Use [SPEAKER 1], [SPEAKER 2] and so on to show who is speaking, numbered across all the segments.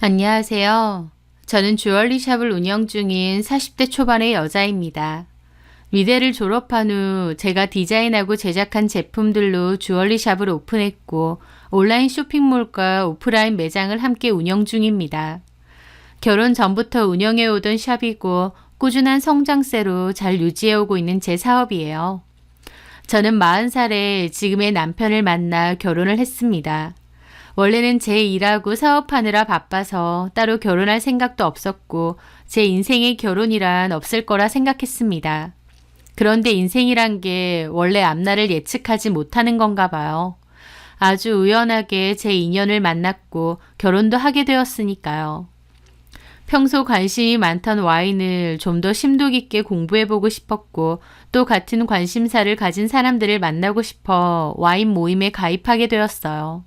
[SPEAKER 1] 안녕하세요. 저는 주얼리 샵을 운영 중인 40대 초반의 여자입니다. 미대를 졸업한 후 제가 디자인하고 제작한 제품들로 주얼리 샵을 오픈했고 온라인 쇼핑몰과 오프라인 매장을 함께 운영 중입니다. 결혼 전부터 운영해오던 샵이고 꾸준한 성장세로 잘 유지해오고 있는 제 사업이에요. 저는 40살에 지금의 남편을 만나 결혼을 했습니다. 원래는 제 일하고 사업하느라 바빠서 따로 결혼할 생각도 없었고 제 인생에 결혼이란 없을 거라 생각했습니다. 그런데 인생이란 게 원래 앞날을 예측하지 못하는 건가 봐요. 아주 우연하게 제 인연을 만났고 결혼도 하게 되었으니까요. 평소 관심이 많던 와인을 좀 더 심도 깊게 공부해보고 싶었고 또 같은 관심사를 가진 사람들을 만나고 싶어 와인 모임에 가입하게 되었어요.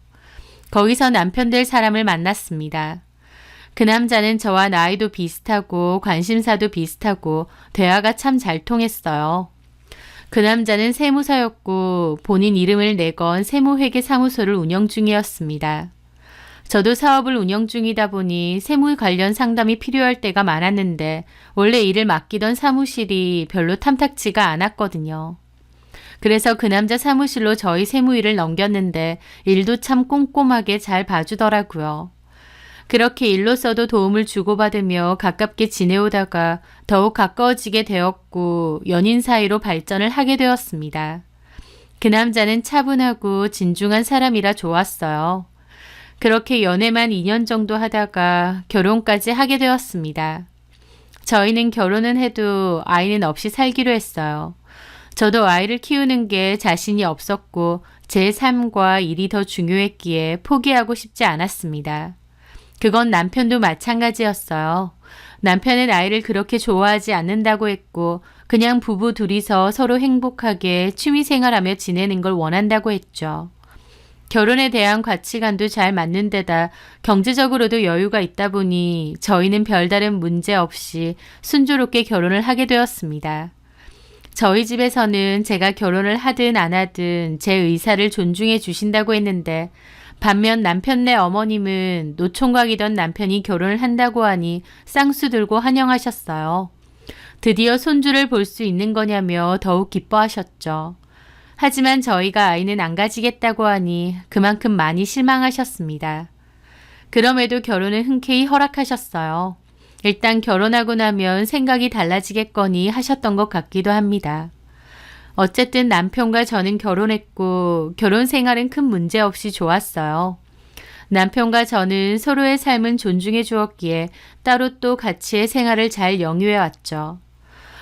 [SPEAKER 1] 거기서 남편 될 사람을 만났습니다. 그 남자는 저와 나이도 비슷하고 관심사도 비슷하고 대화가 참 잘 통했어요. 그 남자는 세무사였고 본인 이름을 내건 세무회계 사무소를 운영 중이었습니다. 저도 사업을 운영 중이다 보니 세무 관련 상담이 필요할 때가 많았는데 원래 일을 맡기던 사무실이 별로 탐탁지가 않았거든요. 그래서 그 남자 사무실로 저희 세무 일을 넘겼는데 일도 참 꼼꼼하게 잘 봐주더라고요. 그렇게 일로서도 도움을 주고받으며 가깝게 지내오다가 더욱 가까워지게 되었고 연인 사이로 발전을 하게 되었습니다. 그 남자는 차분하고 진중한 사람이라 좋았어요. 그렇게 연애만 2년 정도 하다가 결혼까지 하게 되었습니다. 저희는 결혼은 해도 아이는 없이 살기로 했어요. 저도 아이를 키우는 게 자신이 없었고 제 삶과 일이 더 중요했기에 포기하고 싶지 않았습니다. 그건 남편도 마찬가지였어요. 남편은 아이를 그렇게 좋아하지 않는다고 했고 그냥 부부 둘이서 서로 행복하게 취미생활하며 지내는 걸 원한다고 했죠. 결혼에 대한 가치관도 잘 맞는 데다 경제적으로도 여유가 있다 보니 저희는 별다른 문제 없이 순조롭게 결혼을 하게 되었습니다. 저희 집에서는 제가 결혼을 하든 안 하든 제 의사를 존중해 주신다고 했는데 반면 남편네 어머님은 노총각이던 남편이 결혼을 한다고 하니 쌍수 들고 환영하셨어요. 드디어 손주를 볼 수 있는 거냐며 더욱 기뻐하셨죠. 하지만 저희가 아이는 안 가지겠다고 하니 그만큼 많이 실망하셨습니다. 그럼에도 결혼은 흔쾌히 허락하셨어요. 일단 결혼하고 나면 생각이 달라지겠거니 하셨던 것 같기도 합니다. 어쨌든 남편과 저는 결혼했고 결혼 생활은 큰 문제 없이 좋았어요. 남편과 저는 서로의 삶은 존중해 주었기에 따로 또 같이의 생활을 잘 영유해 왔죠.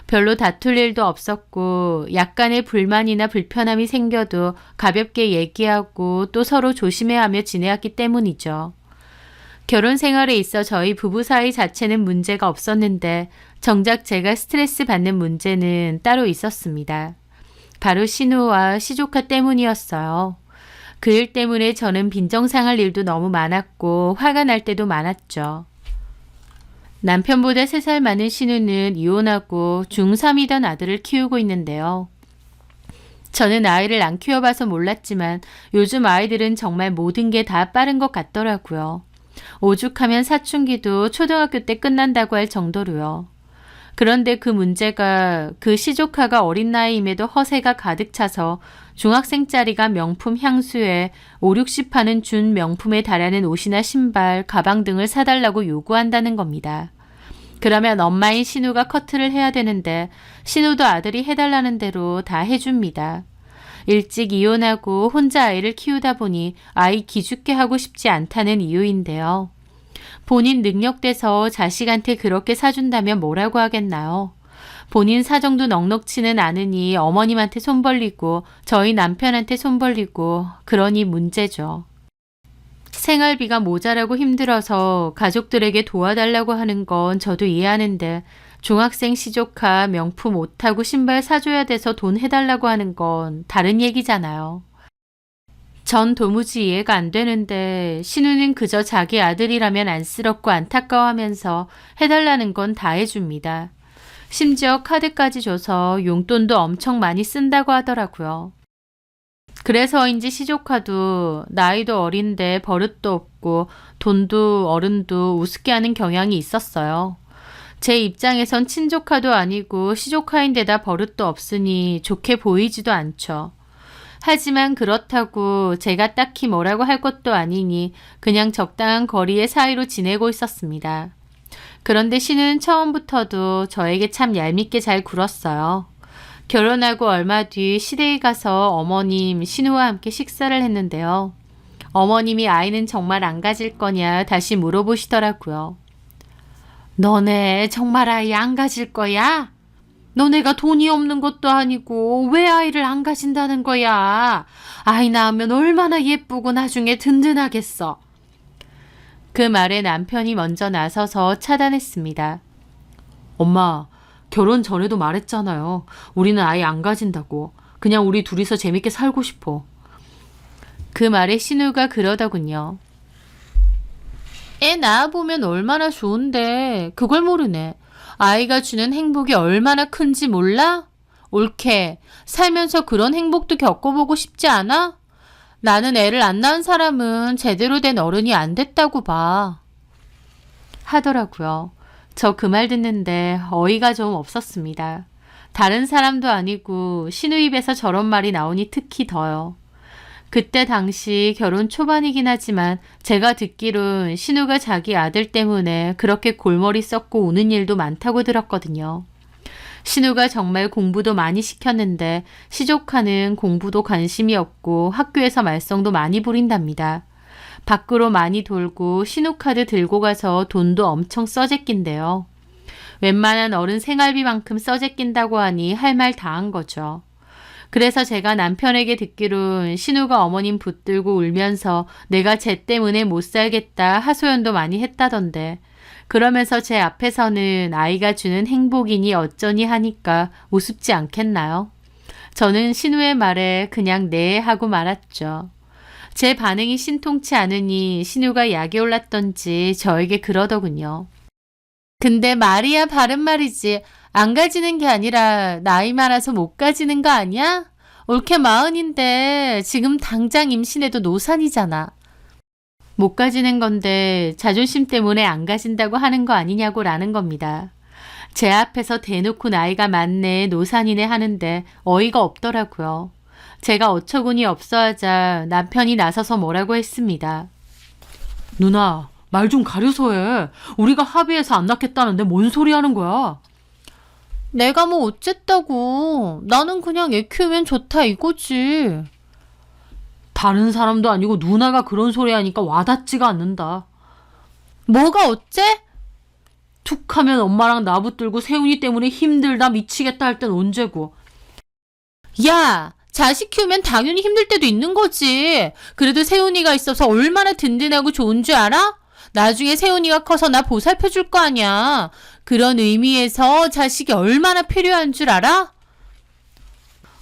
[SPEAKER 1] 별로 다툴 일도 없었고 약간의 불만이나 불편함이 생겨도 가볍게 얘기하고 또 서로 조심해야 하며 지내왔기 때문이죠. 결혼 생활에 있어 저희 부부 사이 자체는 문제가 없었는데 정작 제가 스트레스 받는 문제는 따로 있었습니다. 바로 신우와 시조카 때문이었어요. 그 일 때문에 저는 빈정상할 일도 너무 많았고 화가 날 때도 많았죠. 남편보다 3살 많은 신우는 이혼하고 중3이던 아들을 키우고 있는데요. 저는 아이를 안 키워봐서 몰랐지만 요즘 아이들은 정말 모든 게 다 빠른 것 같더라고요. 오죽하면 사춘기도 초등학교 때 끝난다고 할 정도로요. 그런데 그 문제가 그 시조카가 어린 나이임에도 허세가 가득 차서 중학생짜리가 명품 향수에 5, 60 하는 준 명품에 달하는 옷이나 신발, 가방 등을 사달라고 요구한다는 겁니다. 그러면 엄마인 신우가 커트를 해야 되는데 신우도 아들이 해달라는 대로 다 해줍니다. 일찍 이혼하고 혼자 아이를 키우다 보니 아이 기죽게 하고 싶지 않다는 이유인데요. 본인 능력돼서 자식한테 그렇게 사준다면 뭐라고 하겠나요? 본인 사정도 넉넉치는 않으니 어머님한테 손 벌리고 저희 남편한테 손 벌리고 그러니 문제죠. 생활비가 모자라고 힘들어서 가족들에게 도와달라고 하는 건 저도 이해하는데 중학생 시조카 명품 옷하고 신발 사줘야 돼서 돈 해달라고 하는 건 다른 얘기잖아요. 전 도무지 이해가 안 되는데 신우는 그저 자기 아들이라면 안쓰럽고 안타까워하면서 해달라는 건 다 해줍니다. 심지어 카드까지 줘서 용돈도 엄청 많이 쓴다고 하더라고요. 그래서인지 시조카도 나이도 어린데 버릇도 없고 돈도 어른도 우습게 하는 경향이 있었어요. 제 입장에선 친조카도 아니고 시조카인데다 버릇도 없으니 좋게 보이지도 않죠. 하지만 그렇다고 제가 딱히 뭐라고 할 것도 아니니 그냥 적당한 거리의 사이로 지내고 있었습니다. 그런데 신우는 처음부터도 저에게 참 얄밉게 잘 굴었어요. 결혼하고 얼마 뒤 시댁에 가서 어머님, 신우와 함께 식사를 했는데요. 어머님이 아이는 정말 안 가질 거냐 다시 물어보시더라고요. 너네 정말 아이 안 가질 거야? 너네가 돈이 없는 것도 아니고 왜 아이를 안 가진다는 거야? 아이 낳으면 얼마나 예쁘고 나중에 든든하겠어. 그 말에 남편이 먼저 나서서 차단했습니다. 엄마, 결혼 전에도 말했잖아요. 우리는 아이 안 가진다고. 그냥 우리 둘이서 재밌게 살고 싶어. 그 말에 신우가 그러더군요. 애 낳아보면 얼마나 좋은데 그걸 모르네. 아이가 주는 행복이 얼마나 큰지 몰라? 옳게 살면서 그런 행복도 겪어보고 싶지 않아? 나는 애를 안 낳은 사람은 제대로 된 어른이 안 됐다고 봐. 하더라고요. 저 그 말 듣는데 어이가 좀 없었습니다. 다른 사람도 아니고 신우 입에서 저런 말이 나오니 특히 더요. 그때 당시 결혼 초반이긴 하지만 제가 듣기론 신우가 자기 아들 때문에 그렇게 골머리 썩고 우는 일도 많다고 들었거든요. 신우가 정말 공부도 많이 시켰는데 시조카는 공부도 관심이 없고 학교에서 말썽도 많이 부린답니다. 밖으로 많이 돌고 신우카드 들고 가서 돈도 엄청 써제낀대요. 웬만한 어른 생활비만큼 써제낀다고 하니 할 말 다 한 거죠. 그래서 제가 남편에게 듣기론 신우가 어머님 붙들고 울면서 내가 쟤 때문에 못 살겠다 하소연도 많이 했다던데 그러면서 제 앞에서는 아이가 주는 행복이니 어쩌니 하니까 우습지 않겠나요? 저는 신우의 말에 그냥 네 하고 말았죠. 제 반응이 신통치 않으니 신우가 약이 올랐던지 저에게 그러더군요. 근데 말이야 바른 말이지. 안 가지는 게 아니라 나이 많아서 못 가지는 거 아니야? 올케 40인데 지금 당장 임신해도 노산이잖아. 못 가지는 건데 자존심 때문에 안 가진다고 하는 거 아니냐고 라는 겁니다. 제 앞에서 대놓고 나이가 많네 노산이네 하는데 어이가 없더라고요. 제가 어처구니 없어 하자 남편이 나서서 뭐라고 했습니다. 누나, 말 좀 가려서 해. 우리가 합의해서 안 낳겠다는데 뭔 소리 하는 거야? 내가 뭐 어쨌다고. 나는 그냥 애 키우면 좋다 이거지. 다른 사람도 아니고 누나가 그런 소리 하니까 와닿지가 않는다. 뭐가 어째? 툭 하면 엄마랑 나 붙들고 세훈이 때문에 힘들다 미치겠다 할 땐 언제고. 야! 자식 키우면 당연히 힘들 때도 있는 거지. 그래도 세훈이가 있어서 얼마나 든든하고 좋은 줄 알아? 나중에 세훈이가 커서 나 보살펴 줄 거 아니야. 그런 의미에서 자식이 얼마나 필요한 줄 알아?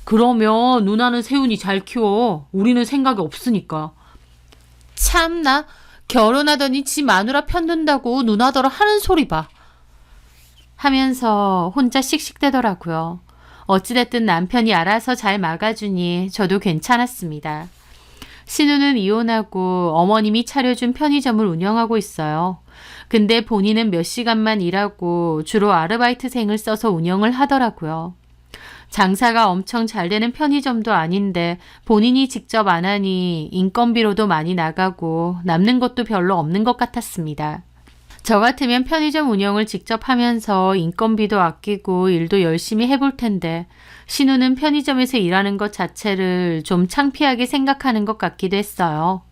[SPEAKER 1] 그러면 누나는 세훈이 잘 키워. 우리는 생각이 없으니까. 참나. 결혼하더니 지 마누라 편든다고 누나더러 하는 소리 봐. 하면서 혼자 씩씩대더라고요. 어찌됐든 남편이 알아서 잘 막아주니 저도 괜찮았습니다. 신우는 이혼하고 어머님이 차려준 편의점을 운영하고 있어요. 근데 본인은 몇 시간만 일하고 주로 아르바이트생을 써서 운영을 하더라고요. 장사가 엄청 잘 되는 편의점도 아닌데 본인이 직접 안 하니 인건비로도 많이 나가고 남는 것도 별로 없는 것 같았습니다. 저 같으면 편의점 운영을 직접 하면서 인건비도 아끼고 일도 열심히 해볼 텐데 신우는 편의점에서 일하는 것 자체를 좀 창피하게 생각하는 것 같기도 했어요.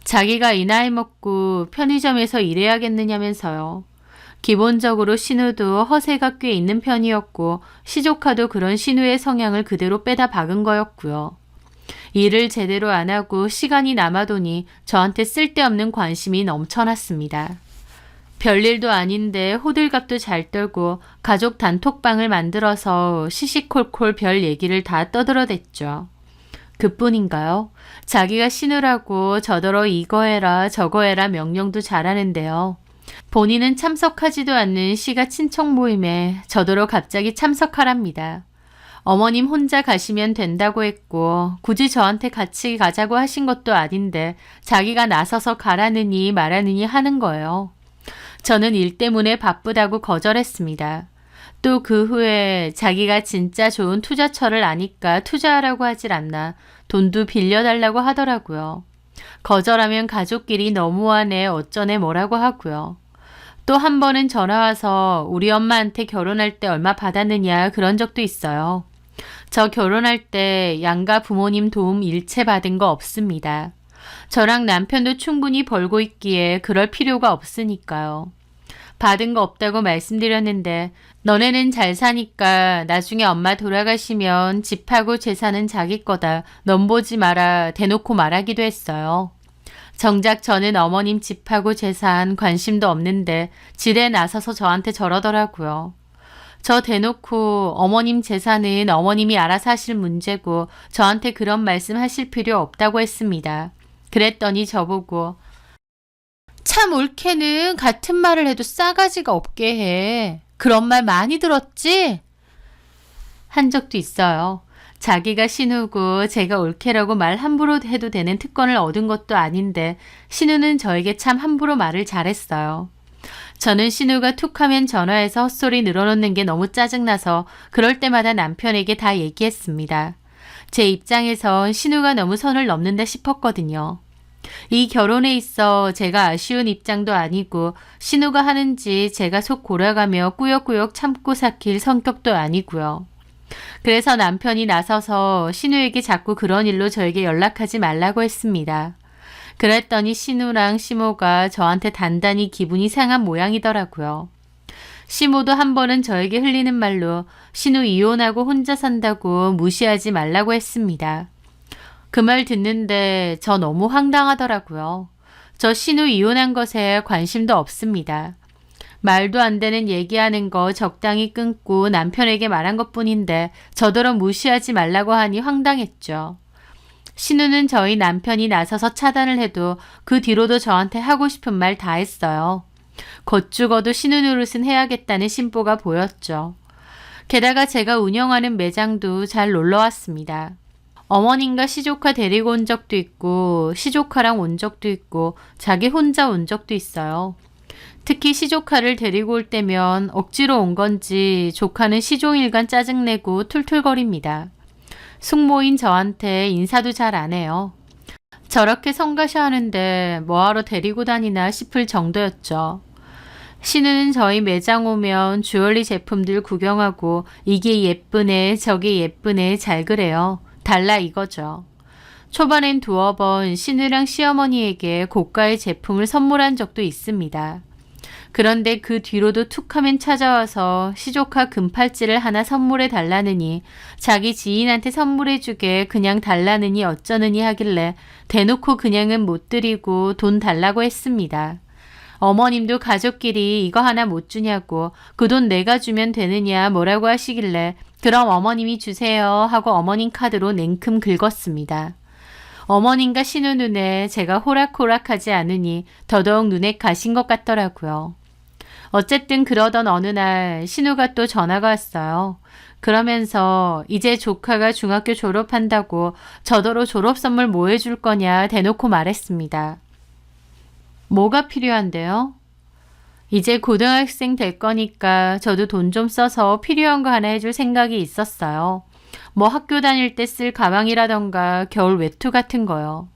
[SPEAKER 1] 자기가 이 나이 먹고 편의점에서 일해야겠느냐면서요. 기본적으로 신우도 허세가 꽤 있는 편이었고 시조카도 그런 신우의 성향을 그대로 빼다 박은 거였고요. 일을 제대로 안 하고 시간이 남아도니 저한테 쓸데없는 관심이 넘쳐났습니다. 별일도 아닌데 호들갑도 잘 떨고 가족 단톡방을 만들어서 시시콜콜 별 얘기를 다 떠들어댔죠. 그뿐인가요? 자기가 신우라고 저더러 이거 해라 저거 해라 명령도 잘하는데요. 본인은 참석하지도 않는 시가 친척 모임에 저더러 갑자기 참석하랍니다. 어머님 혼자 가시면 된다고 했고 굳이 저한테 같이 가자고 하신 것도 아닌데 자기가 나서서 가라느니 말하느니 하는 거예요. 저는 일 때문에 바쁘다고 거절했습니다. 또 그 후에 자기가 진짜 좋은 투자처를 아니까 투자하라고 하질 않나 돈도 빌려달라고 하더라고요. 거절하면 가족끼리 너무하네 어쩌네 뭐라고 하고요. 또 한 번은 전화 와서 우리 엄마한테 결혼할 때 얼마 받았느냐 그런 적도 있어요. 저 결혼할 때 양가 부모님 도움 일체 받은 거 없습니다. 저랑 남편도 충분히 벌고 있기에 그럴 필요가 없으니까요. 받은 거 없다고 말씀드렸는데 너네는 잘 사니까 나중에 엄마 돌아가시면 집하고 재산은 자기 거다. 넌 보지 마라 대놓고 말하기도 했어요. 정작 저는 어머님 집하고 재산 관심도 없는데 지레 나서서 저한테 저러더라고요. 저 대놓고 어머님 재산은 어머님이 알아서 하실 문제고 저한테 그런 말씀 하실 필요 없다고 했습니다. 그랬더니 저보고 참 올케는 같은 말을 해도 싸가지가 없게 해. 그런 말 많이 들었지? 한 적도 있어요. 자기가 신우고 제가 올케라고 말 함부로 해도 되는 특권을 얻은 것도 아닌데 신우는 저에게 참 함부로 말을 잘했어요. 저는 신우가 툭하면 전화해서 헛소리 늘어놓는 게 너무 짜증나서 그럴 때마다 남편에게 다 얘기했습니다. 제 입장에선 신우가 너무 선을 넘는다 싶었거든요. 이 결혼에 있어 제가 아쉬운 입장도 아니고 신우가 하는지 제가 속 골아가며 꾸역꾸역 참고 삭힐 성격도 아니고요. 그래서 남편이 나서서 신우에게 자꾸 그런 일로 저에게 연락하지 말라고 했습니다. 그랬더니 신우랑 시모가 저한테 단단히 기분이 상한 모양이더라고요. 시모도 한 번은 저에게 흘리는 말로 신우 이혼하고 혼자 산다고 무시하지 말라고 했습니다. 그 말 듣는데 저 너무 황당하더라고요. 저 신우 이혼한 것에 관심도 없습니다. 말도 안 되는 얘기하는 거 적당히 끊고 남편에게 말한 것뿐인데 저더러 무시하지 말라고 하니 황당했죠. 신우는 저희 남편이 나서서 차단을 해도 그 뒤로도 저한테 하고 싶은 말 다 했어요. 곧 죽어도 신우 노릇은 해야겠다는 심보가 보였죠. 게다가 제가 운영하는 매장도 잘 놀러 왔습니다. 어머님과 시조카 데리고 온 적도 있고 시조카랑 온 적도 있고 자기 혼자 온 적도 있어요. 특히 시조카를 데리고 올 때면 억지로 온 건지 조카는 시종일관 짜증내고 툴툴거립니다. 숙모인 저한테 인사도 잘 안 해요. 저렇게 성가셔 하는데 뭐하러 데리고 다니나 싶을 정도였죠. 신우는 저희 매장 오면 주얼리 제품들 구경하고 이게 예쁘네 저게 예쁘네 잘 그래요. 달라 이거죠. 초반엔 두어 번 신우랑 시어머니에게 고가의 제품을 선물한 적도 있습니다. 그런데 그 뒤로도 툭하면 찾아와서 시조카 금팔찌를 하나 선물해 달라느니 자기 지인한테 선물해 주게 그냥 달라느니 어쩌느니 하길래 대놓고 그냥은 못 드리고 돈 달라고 했습니다. 어머님도 가족끼리 이거 하나 못 주냐고 그 돈 내가 주면 되느냐 뭐라고 하시길래 그럼 어머님이 주세요 하고 어머님 카드로 냉큼 긁었습니다. 어머님과 신우 눈에 제가 호락호락하지 않으니 더더욱 눈에 가신 것 같더라고요. 어쨌든 그러던 어느 날 신우가 또 전화가 왔어요. 그러면서 이제 조카가 중학교 졸업한다고 저더러 졸업 선물 뭐 해줄 거냐 대놓고 말했습니다. 뭐가 필요한데요? 이제 고등학생 될 거니까 저도 돈 좀 써서 필요한 거 하나 해줄 생각이 있었어요. 뭐 학교 다닐 때 쓸 가방이라던가 겨울 외투 같은 거요.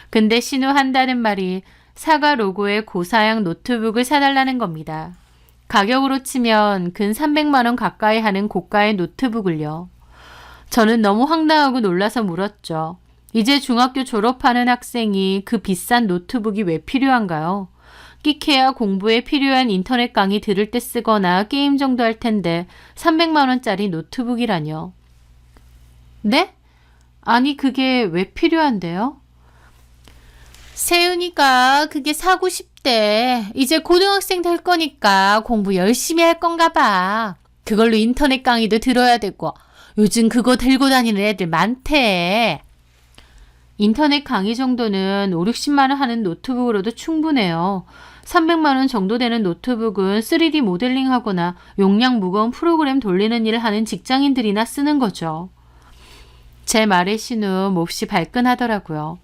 [SPEAKER 1] 근데 신우 한다는 말이 사과 로고의 고사양 노트북을 사달라는 겁니다. 가격으로 치면 근 300만 원 가까이 하는 고가의 노트북을요. 저는 너무 황당하고 놀라서 물었죠. 이제 중학교 졸업하는 학생이 그 비싼 노트북이 왜 필요한가요? 끼케야 공부에 필요한 인터넷 강의 들을 때 쓰거나 게임 정도 할 텐데 300만 원짜리 노트북이라뇨. 네? 아니 그게 왜 필요한데요? 세윤이가 그게 사고 싶대. 이제 고등학생 될 거니까 공부 열심히 할 건가 봐. 그걸로 인터넷 강의도 들어야 되고 요즘 그거 들고 다니는 애들 많대. 인터넷 강의 정도는 5, 60만 원 하는 노트북으로도 충분해요. 300만 원 정도 되는 노트북은 3D 모델링하거나 용량 무거운 프로그램 돌리는 일을 하는 직장인들이나 쓰는 거죠. 제 말에 신우 몹시 발끈하더라고요.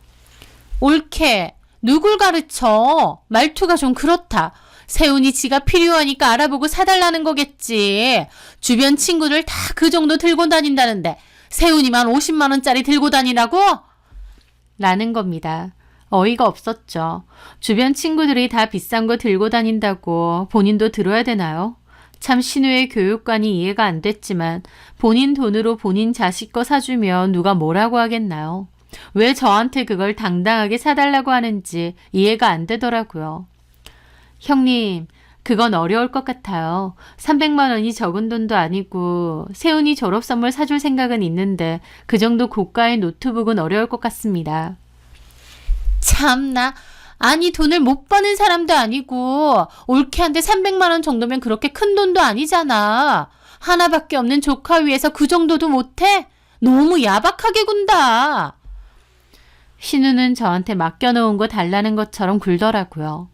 [SPEAKER 1] 옳게. 누굴 가르쳐? 말투가 좀 그렇다. 세훈이 지가 필요하니까 알아보고 사달라는 거겠지. 주변 친구들 다 그 정도 들고 다닌다는데 세훈이만 50만 원짜리 들고 다니라고? 라는 겁니다. 어이가 없었죠. 주변 친구들이 다 비싼 거 들고 다닌다고 본인도 들어야 되나요? 참 신우의 교육관이 이해가 안 됐지만 본인 돈으로 본인 자식 거 사주면 누가 뭐라고 하겠나요? 왜 저한테 그걸 당당하게 사달라고 하는지 이해가 안 되더라고요. 형님, 그건 어려울 것 같아요. 300만 원이 적은 돈도 아니고 세훈이 졸업 선물 사줄 생각은 있는데 그 정도 고가의 노트북은 어려울 것 같습니다. 참나. 아니 돈을 못 버는 사람도 아니고 올케한테 300만 원 정도면 그렇게 큰 돈도 아니잖아. 하나밖에 없는 조카 위해서 그 정도도 못해? 너무 야박하게 군다. 신우는 저한테 맡겨놓은 거 달라는 것처럼 굴더라고요.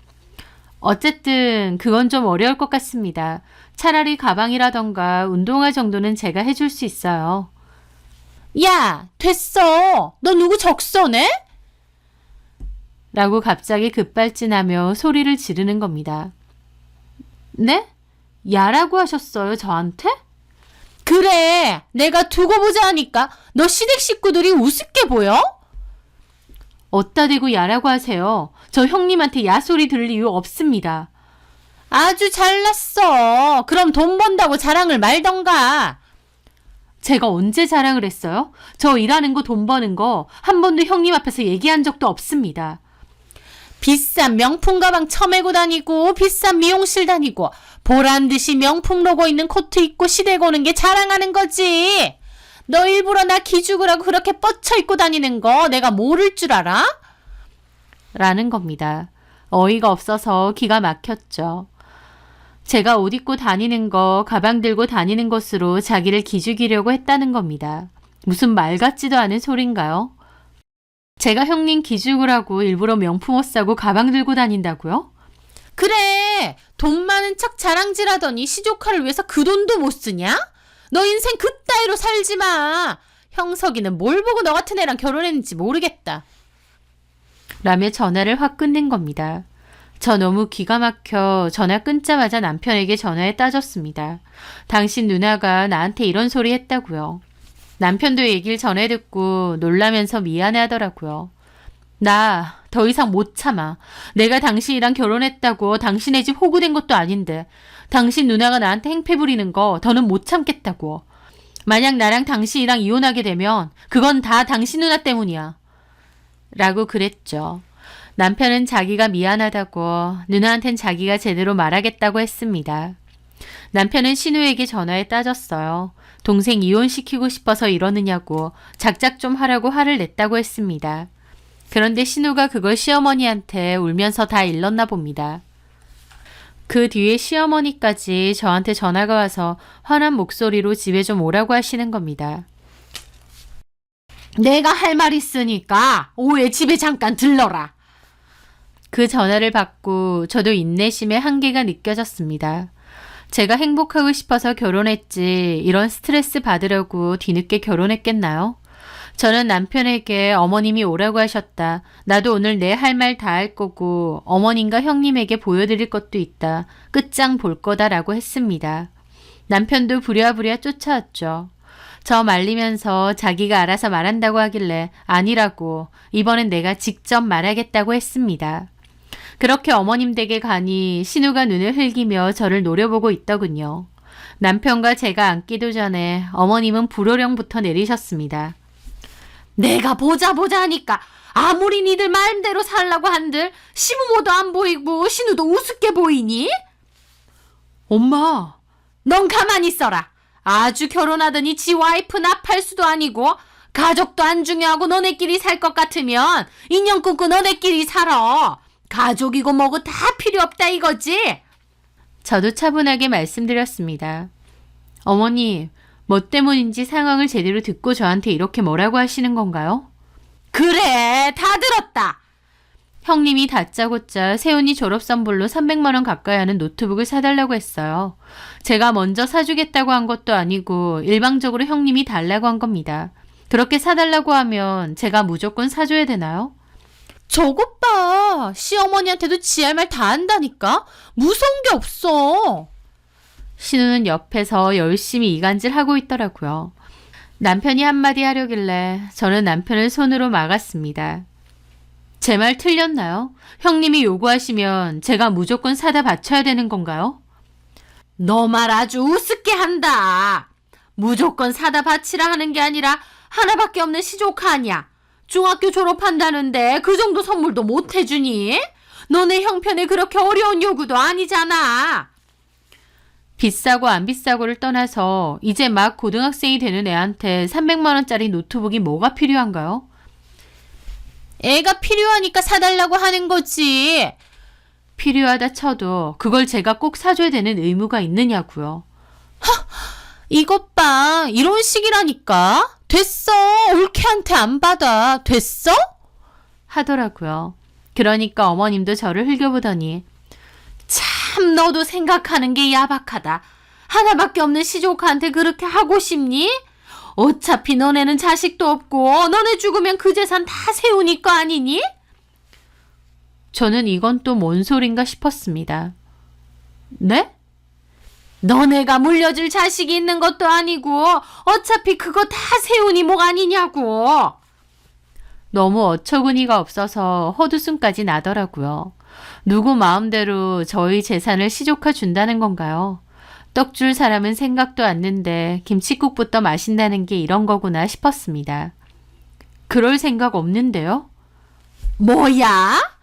[SPEAKER 1] 어쨌든 그건 좀 어려울 것 같습니다. 차라리 가방이라던가 운동화 정도는 제가 해줄 수 있어요. 야, 됐어. 너 누구 적서네? 라고 갑자기 급발진하며 소리를 지르는 겁니다. 네? 야라고 하셨어요, 저한테? 그래, 내가 두고 보자 하니까 너 시댁 식구들이 우습게 보여? 어따 대고 야라고 하세요. 저 형님한테 야소리 들을 이유 없습니다. 아주 잘났어. 그럼 돈 번다고 자랑을 말던가. 제가 언제 자랑을 했어요? 저 일하는 거 돈 버는 거 한 번도 형님 앞에서 얘기한 적도 없습니다. 비싼 명품 가방 처매고 다니고 비싼 미용실 다니고 보란듯이 명품 로고 있는 코트 입고 시댁 오는 게 자랑하는 거지. 너 일부러 나 기죽으라고 그렇게 뻗쳐 입고 다니는 거 내가 모를 줄 알아? 라는 겁니다. 어이가 없어서 기가 막혔죠. 제가 옷 입고 다니는 거, 가방 들고 다니는 것으로 자기를 기죽이려고 했다는 겁니다. 무슨 말 같지도 않은 소린가요? 제가 형님 기죽으라고 일부러 명품 옷 사고 가방 들고 다닌다고요? 그래, 돈 많은 척 자랑질하더니 시조카를 위해서 그 돈도 못 쓰냐? 너 인생 그따위로 살지 마. 형석이는 뭘 보고 너 같은 애랑 결혼했는지 모르겠다. 라며 전화를 확 끊는 겁니다. 저 너무 기가 막혀 전화 끊자마자 남편에게 전화에 따졌습니다. 당신 누나가 나한테 이런 소리 했다고요. 남편도 얘기를 전해 듣고 놀라면서 미안해 하더라고요. 나 더 이상 못 참아. 내가 당신이랑 결혼했다고 당신의 집 호구된 것도 아닌데 당신 누나가 나한테 행패 부리는 거 더는 못 참겠다고. 만약 나랑 당신이랑 이혼하게 되면 그건 다 당신 누나 때문이야. 라고 그랬죠. 남편은 자기가 미안하다고 누나한텐 자기가 제대로 말하겠다고 했습니다. 남편은 신우에게 전화에 따졌어요. 동생 이혼시키고 싶어서 이러느냐고 작작 좀 하라고 화를 냈다고 했습니다. 그런데 신우가 그걸 시어머니한테 울면서 다 일렀나 봅니다. 그 뒤에 시어머니까지 저한테 전화가 와서 화난 목소리로 집에 좀 오라고 하시는 겁니다. 내가 할 말 있으니까 오후에 집에 잠깐 들러라. 그 전화를 받고 저도 인내심의 한계가 느껴졌습니다. 제가 행복하고 싶어서 결혼했지 이런 스트레스 받으려고 뒤늦게 결혼했겠나요? 저는 남편에게 어머님이 오라고 하셨다. 나도 오늘 내 할 말 다 할 거고 어머님과 형님에게 보여드릴 것도 있다. 끝장 볼 거다라고 했습니다. 남편도 부랴부랴 쫓아왔죠. 저 말리면서 자기가 알아서 말한다고 하길래 아니라고 이번엔 내가 직접 말하겠다고 했습니다. 그렇게 어머님 댁에 가니 신우가 눈을 흘기며 저를 노려보고 있더군요. 남편과 제가 앉기도 전에 어머님은 불호령부터 내리셨습니다. 내가 보자 하니까 아무리 니들 마음대로 살라고 한들 시부모도 안 보이고 신우도 우습게 보이니? 엄마, 넌 가만히 있어라. 아주 결혼하더니 지 와이프 납할 수도 아니고 가족도 안 중요하고 너네끼리 살 것 같으면 인연 끊고 너네끼리 살아. 가족이고 뭐고 다 필요 없다 이거지? 저도 차분하게 말씀드렸습니다. 어머니, 뭐 때문인지 상황을 제대로 듣고 저한테 이렇게 뭐라고 하시는 건가요? 그래, 다 들었다. 형님이 다짜고짜 세훈이 졸업 선물로 300만 원 가까이 하는 노트북을 사달라고 했어요. 제가 먼저 사주겠다고 한 것도 아니고 일방적으로 형님이 달라고 한 겁니다. 그렇게 사달라고 하면 제가 무조건 사줘야 되나요?
[SPEAKER 2] 저것 봐. 시어머니한테도 지 할 말 다 한다니까? 무서운 게 없어.
[SPEAKER 1] 신우는 옆에서 열심히 이간질하고 있더라고요. 남편이 한마디 하려길래 저는 남편을 손으로 막았습니다. 제 말 틀렸나요? 형님이 요구하시면 제가 무조건 사다 바쳐야 되는 건가요?
[SPEAKER 2] 너 말 아주 우습게 한다. 무조건 사다 바치라 하는 게 아니라 하나밖에 없는 시조카 아니야. 중학교 졸업한다는데 그 정도 선물도 못 해주니? 너네 형편에 그렇게 어려운 요구도 아니잖아.
[SPEAKER 1] 비싸고 안 비싸고를 떠나서 이제 막 고등학생이 되는 애한테 300만 원짜리 노트북이 뭐가 필요한가요?
[SPEAKER 2] 애가 필요하니까 사달라고 하는 거지.
[SPEAKER 1] 필요하다 쳐도 그걸 제가 꼭 사줘야 되는 의무가 있느냐고요.
[SPEAKER 2] 이것 봐. 이런 식이라니까. 됐어. 올케한테 안 받아. 됐어?
[SPEAKER 1] 하더라고요. 그러니까 어머님도 저를 흘겨보더니
[SPEAKER 2] 참 너도 생각하는 게 야박하다. 하나밖에 없는 시조카한테 그렇게 하고 싶니? 어차피 너네는 자식도 없고 너네 죽으면 그 재산 다 세우니 거 아니니?
[SPEAKER 1] 저는 이건 또 뭔 소린가 싶었습니다. 네?
[SPEAKER 2] 너네가 물려줄 자식이 있는 것도 아니고 어차피 그거 다 세우니 뭐 아니냐고.
[SPEAKER 1] 너무 어처구니가 없어서 헛웃음까지 나더라고요. 누구 마음대로 저희 재산을 시조카 준다는 건가요? 떡 줄 사람은 생각도 않는데 김칫국부터 마신다는 게 이런 거구나 싶었습니다. 그럴 생각 없는데요?
[SPEAKER 2] 뭐야?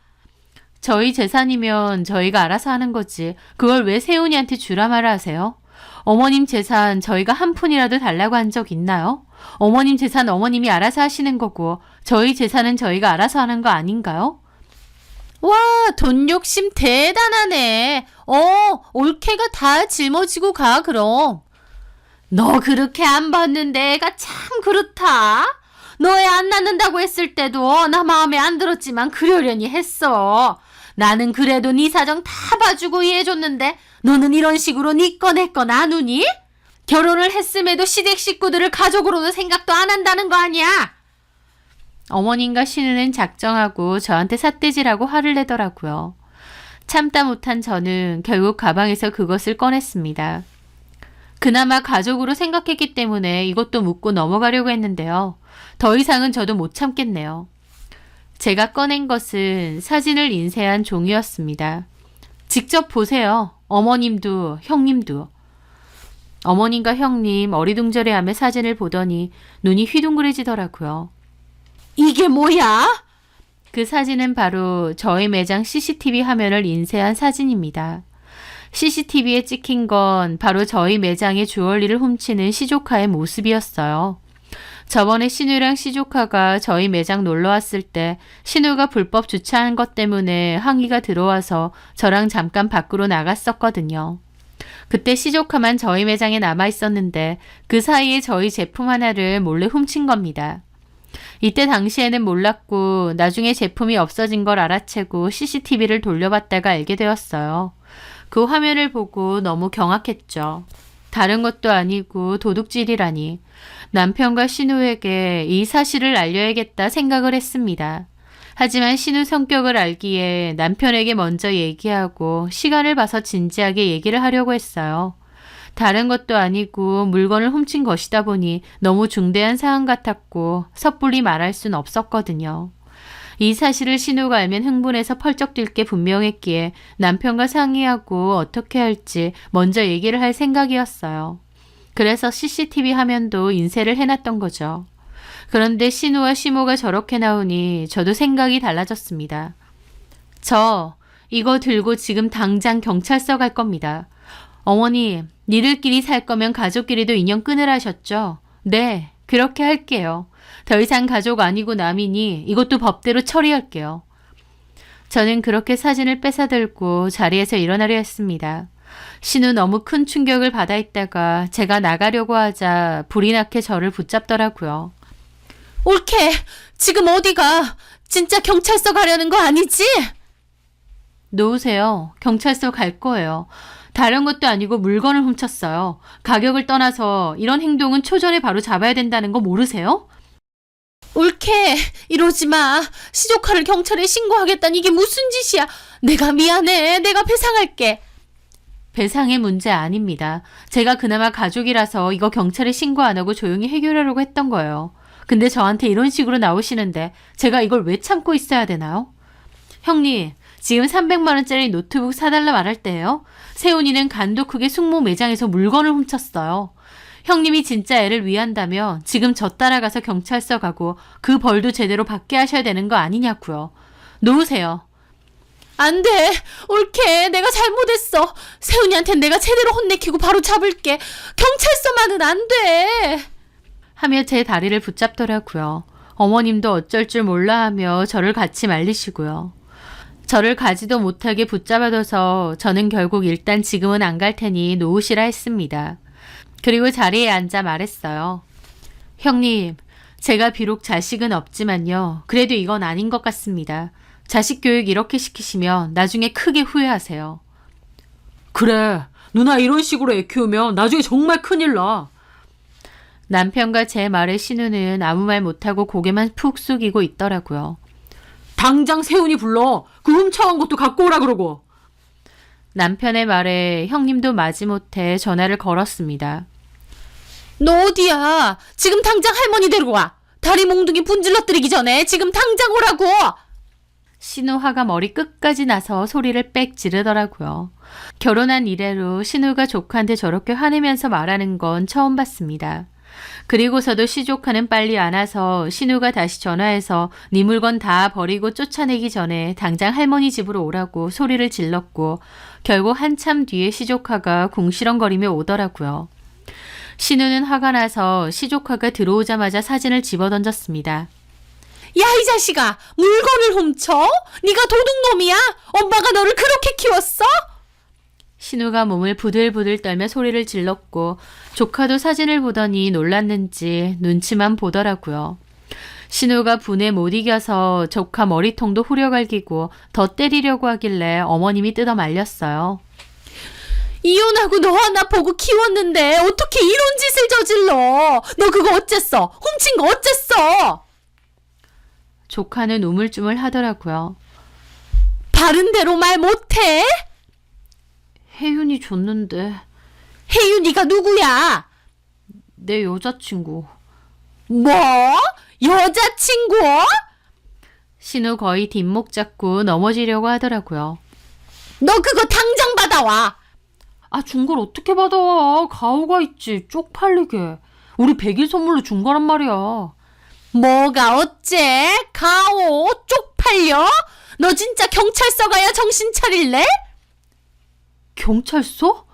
[SPEAKER 1] 저희 재산이면 저희가 알아서 하는 거지. 그걸 왜 세훈이한테 주라 말아 하세요? 어머님 재산 저희가 한 푼이라도 달라고 한 적 있나요? 어머님 재산 어머님이 알아서 하시는 거고 저희 재산은 저희가 알아서 하는 거 아닌가요?
[SPEAKER 2] 와, 돈 욕심 대단하네. 올케가 다 짊어지고 가 그럼. 너 그렇게 안 봤는데 애가 참 그렇다. 너 애 안 낳는다고 했을 때도 나 마음에 안 들었지만 그러려니 했어. 나는 그래도 네 사정 다 봐주고 이해해줬는데 너는 이런 식으로 네 거 내 거 나누니? 결혼을 했음에도 시댁 식구들을 가족으로는 생각도 안 한다는 거 아니야?
[SPEAKER 1] 어머님과 신우는 작정하고 저한테 삿대질하고 화를 내더라고요. 참다 못한 저는 결국 가방에서 그것을 꺼냈습니다. 그나마 가족으로 생각했기 때문에 이것도 묻고 넘어가려고 했는데요. 더 이상은 저도 못 참겠네요. 제가 꺼낸 것은 사진을 인쇄한 종이였습니다. 직접 보세요. 어머님도 형님도. 어머님과 형님 어리둥절해하며 사진을 보더니 눈이 휘둥그레지더라고요.
[SPEAKER 2] 이게 뭐야?
[SPEAKER 1] 그 사진은 바로 저희 매장 CCTV 화면을 인쇄한 사진입니다. CCTV에 찍힌 건 바로 저희 매장의 주얼리를 훔치는 시조카의 모습이었어요. 저번에 신우랑 시조카가 저희 매장 놀러 왔을 때 신우가 불법 주차한 것 때문에 항의가 들어와서 저랑 잠깐 밖으로 나갔었거든요. 그때 시조카만 저희 매장에 남아 있었는데 그 사이에 저희 제품 하나를 몰래 훔친 겁니다. 이때 당시에는 몰랐고 나중에 제품이 없어진 걸 알아채고 CCTV를 돌려봤다가 알게 되었어요. 그 화면을 보고 너무 경악했죠. 다른 것도 아니고 도둑질이라니. 남편과 신우에게 이 사실을 알려야겠다 생각을 했습니다. 하지만 신우 성격을 알기에 남편에게 먼저 얘기하고 시간을 봐서 진지하게 얘기를 하려고 했어요. 다른 것도 아니고 물건을 훔친 것이다 보니 너무 중대한 사안 같았고 섣불리 말할 순 없었거든요. 이 사실을 신우가 알면 흥분해서 펄쩍 뛸 게 분명했기에 남편과 상의하고 어떻게 할지 먼저 얘기를 할 생각이었어요. 그래서 CCTV 화면도 인쇄를 해놨던 거죠. 그런데 신우와 시모가 저렇게 나오니 저도 생각이 달라졌습니다. 저 이거 들고 지금 당장 경찰서 갈 겁니다. 어머니, 니들끼리 살 거면 가족끼리도 인연 끊으라 하셨죠? 네, 그렇게 할게요. 더 이상 가족 아니고 남이니 이것도 법대로 처리할게요. 저는 그렇게 사진을 뺏어들고 자리에서 일어나려 했습니다. 신우 너무 큰 충격을 받아 있다가 제가 나가려고 하자 불이 나게 저를 붙잡더라고요.
[SPEAKER 2] 올케, 지금 어디가? 진짜 경찰서 가려는 거 아니지?
[SPEAKER 1] 놓으세요. 경찰서 갈 거예요. 다른 것도 아니고 물건을 훔쳤어요. 가격을 떠나서 이런 행동은 초전에 바로 잡아야 된다는 거 모르세요?
[SPEAKER 2] 올케, 이러지 마. 시조카를 경찰에 신고하겠다니 이게 무슨 짓이야. 내가 미안해. 내가 배상할게.
[SPEAKER 1] 배상의 문제 아닙니다. 제가 그나마 가족이라서 이거 경찰에 신고 안 하고 조용히 해결하려고 했던 거예요. 근데 저한테 이런 식으로 나오시는데 제가 이걸 왜 참고 있어야 되나요? 형님, 지금 300만 원짜리 노트북 사달라 말할 때예요. 세훈이는 간도 크게 숙모 매장에서 물건을 훔쳤어요. 형님이 진짜 애를 위한다면 지금 저 따라가서 경찰서 가고 그 벌도 제대로 받게 하셔야 되는 거 아니냐고요. 놓으세요.
[SPEAKER 2] 안 돼. 올케, 내가 잘못했어. 세훈이한텐 내가 제대로 혼내키고 바로 잡을게. 경찰서만은 안 돼.
[SPEAKER 1] 하며 제 다리를 붙잡더라고요. 어머님도 어쩔 줄 몰라 하며 저를 같이 말리시고요. 저를 가지도 못하게 붙잡아둬서 저는 결국 일단 지금은 안 갈 테니 놓으시라 했습니다. 그리고 자리에 앉아 말했어요. 형님, 제가 비록 자식은 없지만요. 그래도 이건 아닌 것 같습니다. 자식 교육 이렇게 시키시면 나중에 크게 후회하세요. 그래, 누나 이런 식으로 애 키우면 나중에 정말 큰일 나. 남편과 제 말에 신우는 아무 말 못하고 고개만 푹 숙이고 있더라고요. 당장 세훈이 불러. 그 훔쳐간 것도 갖고 오라 그러고. 남편의 말에 형님도 마지못해 전화를 걸었습니다.
[SPEAKER 2] 너 어디야? 지금 당장 할머니 데리고 와. 다리 몽둥이 분질러뜨리기 전에 지금 당장 오라고.
[SPEAKER 1] 신우 화가 머리 끝까지 나서 소리를 빽 지르더라고요. 결혼한 이래로 신우가 조카한테 저렇게 화내면서 말하는 건 처음 봤습니다. 그리고서도 시조카는 빨리 안 와서 신우가 다시 전화해서 네 물건 다 버리고 쫓아내기 전에 당장 할머니 집으로 오라고 소리를 질렀고 결국 한참 뒤에 시조카가 궁시렁거리며 오더라고요. 신우는 화가 나서 시조카가 들어오자마자 사진을 집어던졌습니다.
[SPEAKER 2] 야, 이 자식아. 물건을 훔쳐? 네가 도둑놈이야? 엄마가 너를 그렇게 키웠어?
[SPEAKER 1] 신우가 몸을 부들부들 떨며 소리를 질렀고 조카도 사진을 보더니 놀랐는지 눈치만 보더라고요. 신우가 분에 못 이겨서 조카 머리통도 후려갈기고 더 때리려고 하길래 어머님이 뜯어 말렸어요.
[SPEAKER 2] 이혼하고 너 하나 보고 키웠는데 어떻게 이런 짓을 저질러? 너 그거 어쨌어? 훔친 거 어쨌어?
[SPEAKER 1] 조카는 우물쭈물 하더라고요.
[SPEAKER 2] 바른 대로 말 못해?
[SPEAKER 1] 혜윤이 줬는데.
[SPEAKER 2] 혜윤이가 누구야?
[SPEAKER 1] 내 여자친구.
[SPEAKER 2] 뭐? 여자친구?
[SPEAKER 1] 신우 거의 뒷목 잡고 넘어지려고 하더라고요.
[SPEAKER 2] 너 그거 당장 받아와.
[SPEAKER 1] 아, 준 걸 어떻게 받아? 가오가 있지. 쪽팔리게. 우리 100일 선물로 준 거란 말이야.
[SPEAKER 2] 뭐가 어째? 가오? 쪽팔려? 너 진짜 경찰서 가야 정신 차릴래?
[SPEAKER 1] 경찰서?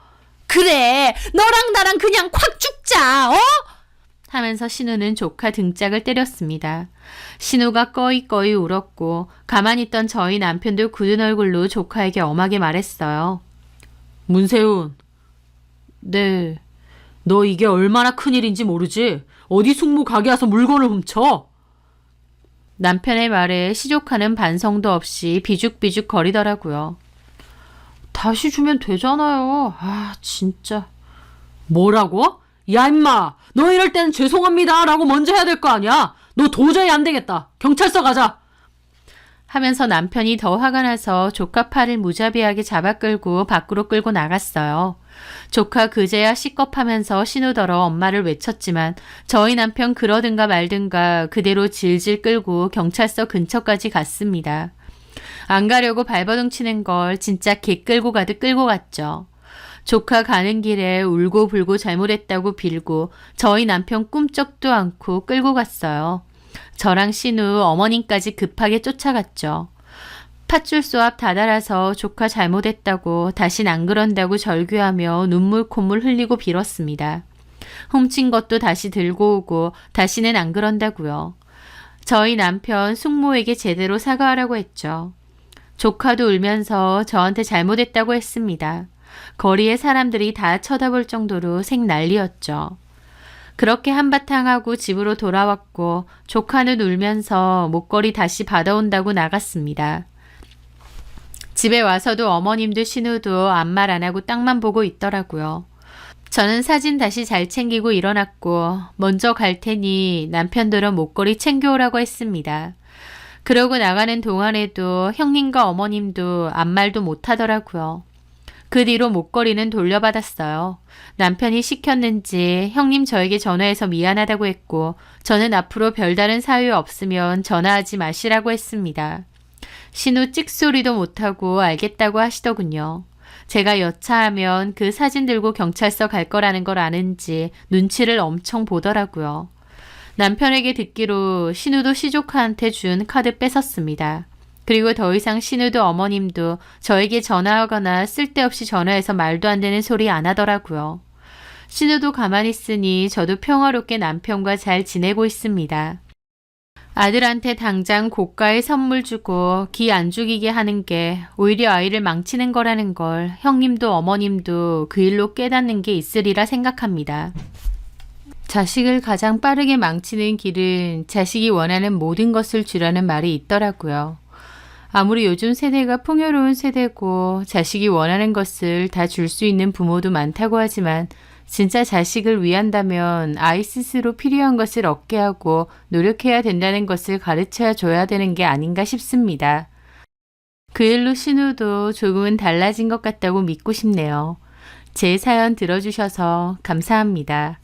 [SPEAKER 2] 그래, 너랑 나랑 그냥 콱 죽자, 어?
[SPEAKER 1] 하면서 신우는 조카 등짝을 때렸습니다. 신우가 꺼이꺼이 울었고 가만히 있던 저희 남편도 굳은 얼굴로 조카에게 엄하게 말했어요. 문세훈. 네. 너 이게 얼마나 큰일인지 모르지? 어디 숙모 가게 와서 물건을 훔쳐? 남편의 말에 시조카는 반성도 없이 비죽비죽 거리더라고요. 다시 주면 되잖아요. 아, 진짜. 뭐라고? 야, 임마! 너 이럴 땐 죄송합니다 라고 먼저 해야 될 거 아니야? 너 도저히 안 되겠다. 경찰서 가자. 하면서 남편이 더 화가 나서 조카 팔을 무자비하게 잡아 끌고 밖으로 끌고 나갔어요. 조카 그제야 시겁하면서 신우더러 엄마를 외쳤지만 저희 남편 그러든가 말든가 그대로 질질 끌고 경찰서 근처까지 갔습니다. 안 가려고 발버둥 치는 걸 진짜 개 끌고 가듯 끌고 갔죠. 조카 가는 길에 울고불고 잘못했다고 빌고 저희 남편 꿈쩍도 않고 끌고 갔어요. 저랑 신우, 어머님까지 급하게 쫓아갔죠. 팥줄소 앞 다다라서 조카 잘못했다고 다신 안 그런다고 절규하며 눈물 콧물 흘리고 빌었습니다. 훔친 것도 다시 들고 오고 다시는 안 그런다고요. 저희 남편 숙모에게 제대로 사과하라고 했죠. 조카도 울면서 저한테 잘못했다고 했습니다. 거리에 사람들이 다 쳐다볼 정도로 생 난리였죠. 그렇게 한바탕 하고 집으로 돌아왔고 조카는 울면서 목걸이 다시 받아온다고 나갔습니다. 집에 와서도 어머님도 신우도 아무 말 안 하고 땅만 보고 있더라고요. 저는 사진 다시 잘 챙기고 일어났고 먼저 갈 테니 남편들은 목걸이 챙겨오라고 했습니다. 그러고 나가는 동안에도 형님과 어머님도 아무 말도 못하더라고요. 그 뒤로 목걸이는 돌려받았어요. 남편이 시켰는지 형님 저에게 전화해서 미안하다고 했고 저는 앞으로 별다른 사유 없으면 전화하지 마시라고 했습니다. 신우 찍소리도 못하고 알겠다고 하시더군요. 제가 여차하면 그 사진 들고 경찰서 갈 거라는 걸 아는지 눈치를 엄청 보더라고요. 남편에게 듣기로 신우도 시조카한테 준 카드 뺏었습니다. 그리고 더 이상 신우도 어머님도 저에게 전화하거나 쓸데없이 전화해서 말도 안 되는 소리 안 하더라고요. 신우도 가만히 있으니 저도 평화롭게 남편과 잘 지내고 있습니다. 아들한테 당장 고가의 선물 주고 기 안 죽이게 하는 게 오히려 아이를 망치는 거라는 걸 형님도 어머님도 그 일로 깨닫는 게 있으리라 생각합니다. 자식을 가장 빠르게 망치는 길은 자식이 원하는 모든 것을 주라는 말이 있더라고요. 아무리 요즘 세대가 풍요로운 세대고 자식이 원하는 것을 다 줄 수 있는 부모도 많다고 하지만 진짜 자식을 위한다면 아이 스스로 필요한 것을 얻게 하고 노력해야 된다는 것을 가르쳐 줘야 되는 게 아닌가 싶습니다. 그 일로 신우도 조금은 달라진 것 같다고 믿고 싶네요. 제 사연 들어주셔서 감사합니다.